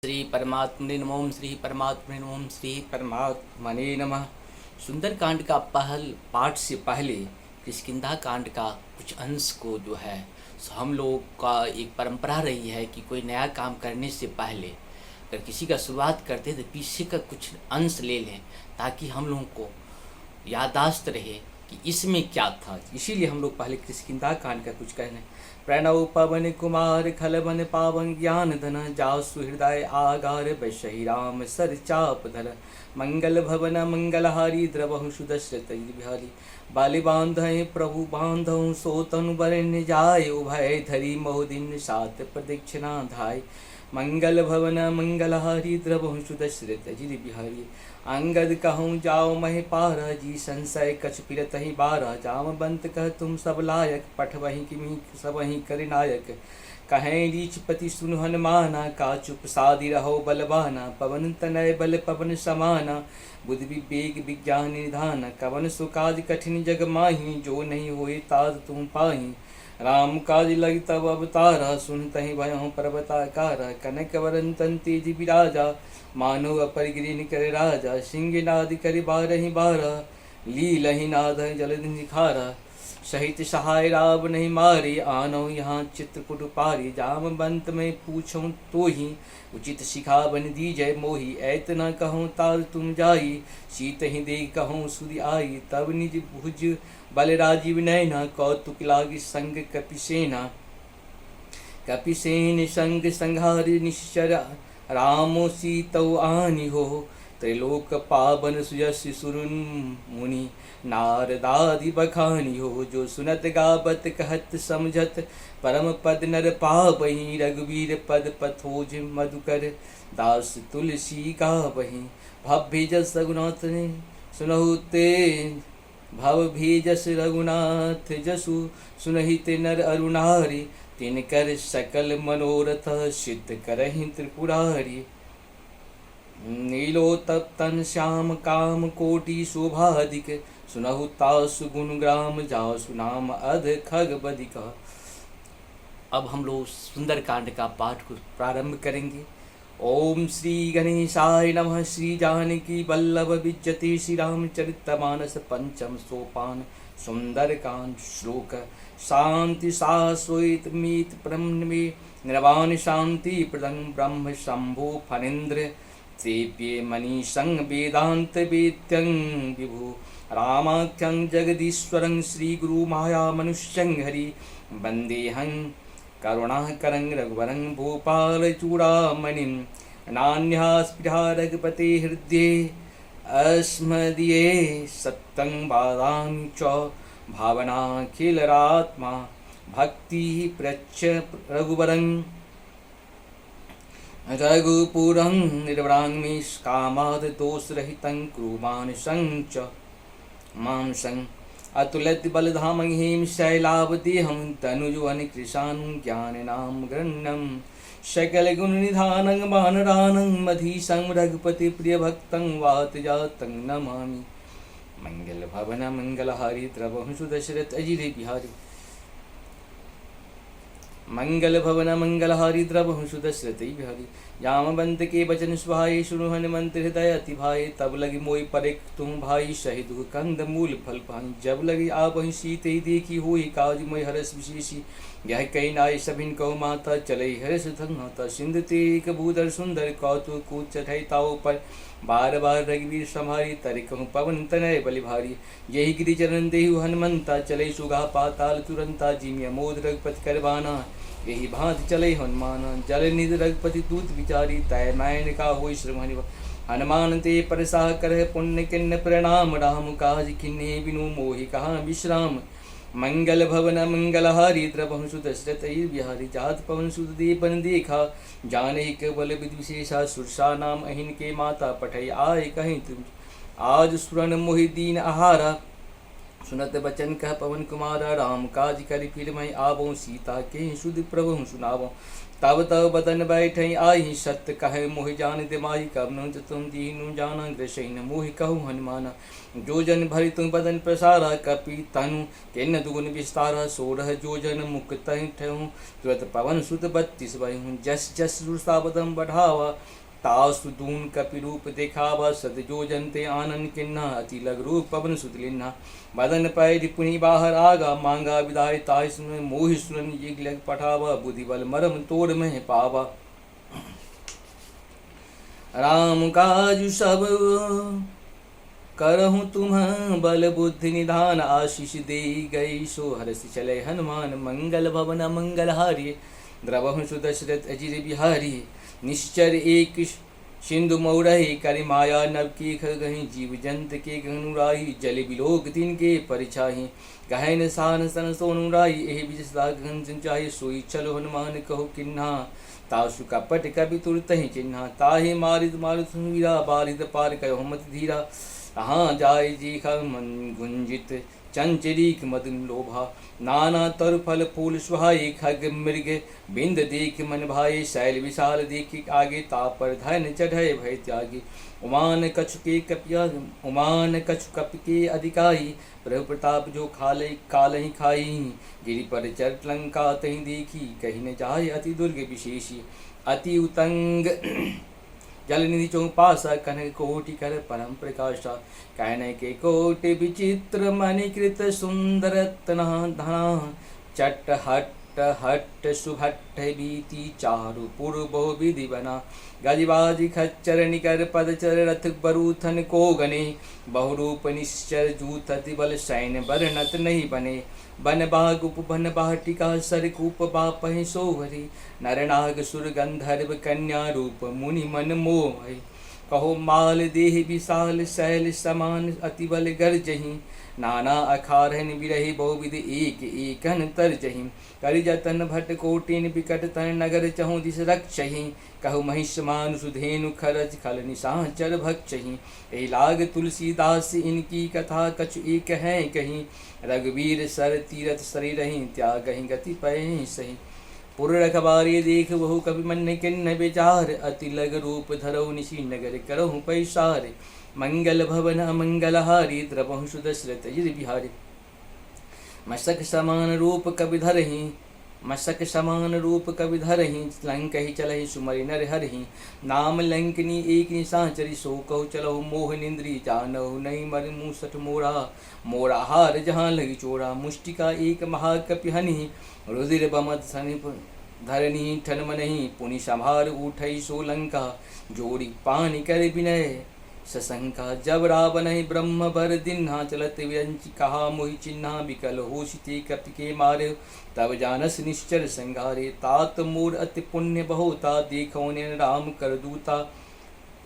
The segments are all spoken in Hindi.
श्री परमात्मने नमः। श्री परमात्मने नमः। श्री परमात्मने नमः। सुंदरकांड का पाठ से पहले किष्किंधा कांड का कुछ अंश को जो है हम लोग का एक परंपरा रही है कि कोई नया काम करने से पहले अगर किसी का शुरुआत करते तो पीछे का कुछ अंश ले लें ताकि हम लोगों को यादाश्त रहे कि इसमें क्या था। इसीलिए हम लोग पहले किष्किंधा कांड का कुछ कहने। प्रणव पवन कुमार खलवन पावन ज्ञान धन जासु हृदय आगार बशहि राम सर चाप धर मंगल भवन मंगलहारी द्रवहु सुदशरथ बिहारी बाली बांधय प्रभु बांधव सोतनु वरण्य जाय उभय धरी मोहदिन सात प्रदक्षिणा धाय मंगल भवन मंगलहारी द्रवहु सुदशरथ जी बिहारी अंगद कहूँ जाओ मह पारा जी संशय कछ फिरत ही बारा जाम बंत कह तुम सब लायक पठ वही किमी सब ही कर नायक कहें रीचपति सुन हनुमाना का चुप सादी रहो बलवाना पवन तनय बल पवन समाना बुद्ध विवेक विज्ञान निधान कवन सुकाज कठिन जग माही जो नहीं होए ताज तुम पाही राम काज लग तब अवतारा सुनत ही भयों पर्वताकारा कनक वरन तन तेज विराजा मानो अपरिगिरिन कर राजा सिंह नाद कर बारहि बारा लील ही नाद जल निखारा सहित सहाय राव नहीं मारे आनो यहाँ चित्रकूट पारी जाम बंत में पूछूं तो ही उचित शिखा बन दी जय मोही ऐत न कहूँ ताल तुम जाई शीत ही दे कहूँ सूर्य आई तब निज भुज बल राजीव नैना कौतुक लागी संग कपिसेना कपिसेन संग संहार निश्चर रामो सीतौ आनि हो त्रिलोक पावन सुयसि सुरुन मुनि नारदादि बखानी हो जो सुनत गावत कहत समझत परम पद नर पावहि रघुवीर पद पथोज मधुकर दास तुलसी गावहि भव भेजस रघुनाथ ने सुनहु ते भव भेजस रघुनाथ जसु सुनहित नर अरुणारी तिनकर सकल मनोरथ सिद्ध करहि त्रिपुरारी नीलोत्तप्तन श्याम काम कोटि शोभाधिक सुनहु तासु गुण ग्राम जासु नाम अध खग बधिक। अब हम लोग सुंदरकांड का पाठ को प्रारंभ करेंगे। ओम श्री गणेशाय नमः। श्री जानकी वल्लभ विजयते श्री रामचरितमानस पंचम सोपान सुंदरकांड श्लोक शांति शाश्वत मीत ब्रह्मे निर्वाण शांति प्रदं ब्रह्म शंभो फणीन्द्र सेव्ये मनीषं वेदांत वेद्यं विभु रामाख्यं जगदीश्वरं श्री गुरु माया मनुष्यं हरि वंदेहं करुणाकरं रघुवरं भूपाल चूड़ामणिं नान्या स्पृहा रघुपते हृदये अस्मदीये सत्तं वादामि च भावनाखिलरात्मा भक्ति प्रच्छ रघुवरं रघुपुरं निर्वरामि कामाद दोषरहितं कुर्वाणसं च मां सं अतुलित बलधामं हेम शैलावदेहं तनुजुवन कृशानं ज्ञाननाम गण्यं सकल गुण निधानं वानरानं मधीशं रघुपति प्रिय भक्तं वातजातं नमामि मंगल भवन मंगलहारी द्रवहु सुदशरथ अजिरे बिहारी मंगल भवन मंगलहारी द्रवहु सुदशरथ बिहारी जामवंत के वचन सुहाए सुनु हनुमंत हृदय अति भाई तब लगी मोई परेख तुम भाई शहीद कंद मूल फल पाई जब लगी आप वही सीते देखी हुई काज मोय हरस विशेषी यह कई नाय सभिन कहो माता चले हरस धन्यता सिंध ते एक भूधर सुंदर कौतुक कूच चढ़ई ताओ पर बार बार रघुवीर संहारी तरिकहु पवन तनय बलि भारी यही गिरिचरण देहु हनुमंता चले सुगा पाताल तुरंता जिमिया मोद रघुपति करवाना यही भांति चले हनुमान जल निध रघुपति दूत विचारी तय नयन का हो श्रम हनुमान ते परसा कर पुण्य किन्न प्रणाम राम काज किन्ने बिनु मोहि कहा विश्राम मंगल भवन मंगलहारी द्रवहु सुदशरथ बिहारी जात पवन सुत देवन देखा जाने केवल विद्विशेषा सुरसा नाम अहिन के माता पठई आय कहीं तुम आज सुरन मोहि दीन आहारा सुनत बचन कह पवन कुमार, राम काज करि फिर मैं आवो, सीता के सुध प्रभु सुनावो। तब तब बदन बैठई आई, सत्य कहे मोहि जान दिमाही, कबनु तुम दीनु जाना ग्रसैन मोहि कहु हनुमाना। जो जन भरि तुम बदन प्रसारा, कपि तनु किन्न दुगुन विस्तारा। 16 जो जन मुख तहि ठहु, तुरत पवन सुत 32 बहु। जस जस रुषा बदन बढ़ावा, तासु दून कपि रूप देखावा। सत जो जन ते आनन किन्ना, अति लग रूप पवन सुत लिन्हा। बदन पैरि पुनि बाहर आगा, मांगा विदाय ताहि सुन मोहि सुन जिग लग पठावा। बुद्धि बल मरम तोड़ में पावा, राम काजु सब करहु तुम बल बुद्धि निधान। आशीष दे गई सो हरष चले हनुमान, मंगल भवन मंगल हारी। द्रवहु सुदशरथ अजिर बिहारी, निश्चर एक सिंधु मौरही। करि माया नव के खगहि, जीव जंत के गनुराही। जल बिलोक तिनके परिछाही, गहन सान सन सोनुराही। एहि बिज सदा गहन सिंचाई, सोई चलो हनुमान कहो किन्हा। तासु कपट कपि तुरतहि चिन्हा, ताहि मारित मारुत वीरा। बारित पार कयो मत धीरा, कहाँ जाय जीखा मन गुंजित। चंचरीक मदन लोभा, नाना तरु फल फूल सुहाई। खग मृग बिंद देख मन भाई, शैल विशाल देख आगे। तापर धन चढ़य भय त्यागी, उमान कछु कप के अधिकाई। प्रभु प्रताप जो खाले कालहि खाई, गिरि पर चरत लंका तहि देखी। कही न जाय अति दुर्ग विशेषी, अति उतंग जल निधि चौपासा। कनक कोटि कर परम प्रकाशा, कहने के कोटि विचित्र मणिकृत। सुंदर धना चट हट सुभट्ट बीती, चारु पूर्व विधि बना। गजबाज खच्चर निकर पदचर, रथ बरूथन को गने। बहुरूप निश्चर जूथति बल, सैन्य बरनत नहीं बने। बन बाग उपवन बाटिका, सरकूप बापहि सोहरी। नर नाग सुर गंधर्व कन्या, रूप मुनि मन मोहि। कहो माल देह विशाल, शैल समान अति बल गर्जहि। नाना अखारहन बिरहि, बहुविध एक एकन तरजहि। करि जतन भट कोटिन बिकट तन, नगर चहु दिस रक्षहि। कहु महिष मानु सुधेनु, खरज खल निशाचर भक्षहि। एहि लाग तुलसीदास इनकी कथा, कछु एक है कहीं। रघुवीर सर तीरथ सरिरहि, त्यागहि गति पयहि सही। पुर रखबारी देख बहु कवि मन किन्न विचार। अति लग रूप धरऊ निशि, नगर करहु पैसार। मंगल भवन अमंगल हारी, द्रवहु सुदशरथ अजिर बिहारी। मस्तक समान रूप कवि धरहि, मस्तक समान रूप कवि धरहि। लंकहि चलहि सुमरि नर हरहि, नाम लंकनी एक निशाचरी। सो कहु चलहु मोह निंद्री, जानहु नहीं मर मूसठ मोरा। मोरा हार जहाँ लगी चोरा, मुष्टिका एक महाकपि हनि। रुधिर बमद सनि धरनी ठन मनहि, पुनि संभार उठई सो लंका। जोड़ी पानी कर विनय सशंका, जब रावण ब्रह्म बर दिन्हा। चलत विरंचि कहा मोहि चिन्हा, विकल होशिते कपि के मारे। तब जानस निश्चर संघारे, तात मोर अति पुण्य बहुता। देखो ने राम कर दूता,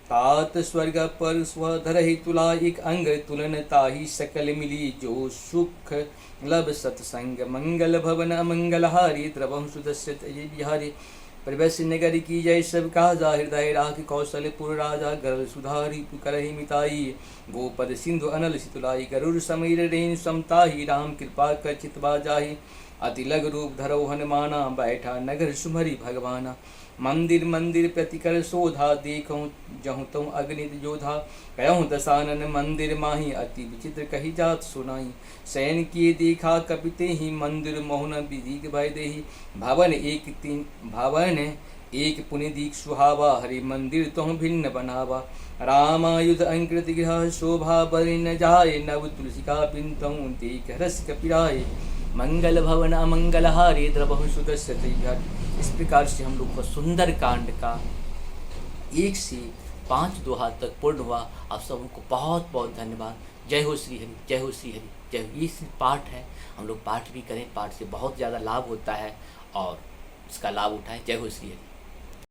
तात स्वर्ग पर स्वधरहि तुला। एक अंग तुलन ताहि सकल मिली, जो सुख लब सत्संग। मंगल भवन अमंगल हारी, द्रवहु सुदशरथ अजिर बिहारी। प्रभस नगर की जय सब काजा, हृदय राख कौशलपुर राजा। गरल सुधारी करहि मिताई, गोपद सिंधु अनल सितुलाई। गरुड़ समीर रेन समताही, राम कृपा कर चितवा जाहि। अति लग रूप धरो हनुमाना, बैठा नगर सुमरि भगवाना। मंदिर मंदिर प्रतिकर शोधा, देखो जहु तहु अग्नि योधा। कहूँ दसानन मंदिर माही, अति विचित्र कही जात सुनाई। शयन किए देखा कपिते ही, मंदिर मोहन विधि भय देहि। भवन एक पुनि दीक सुहावा, हरि मंदिर तुम भिन्न बनावा। रामायुध अंकृत गृह शोभा, बरि न जाय। नव तुलसिका बिंतु देख रस कपिराय। मंगल भवन अमंगल हारी, द्रवहु सुदशरथ अजिर बिहारी। इस प्रकार से हम लोग को सुंदर कांड का 1 से 5 दोहा तक पूर्ण हुआ। आप सबको बहुत बहुत धन्यवाद। जय हो श्री हरि, जय हो श्री हरि, जय हो। ये सिर्फ पाठ है, हम लोग पाठ भी करें, पाठ से बहुत ज़्यादा लाभ होता है और इसका लाभ उठाएं। जय हो श्री हरि।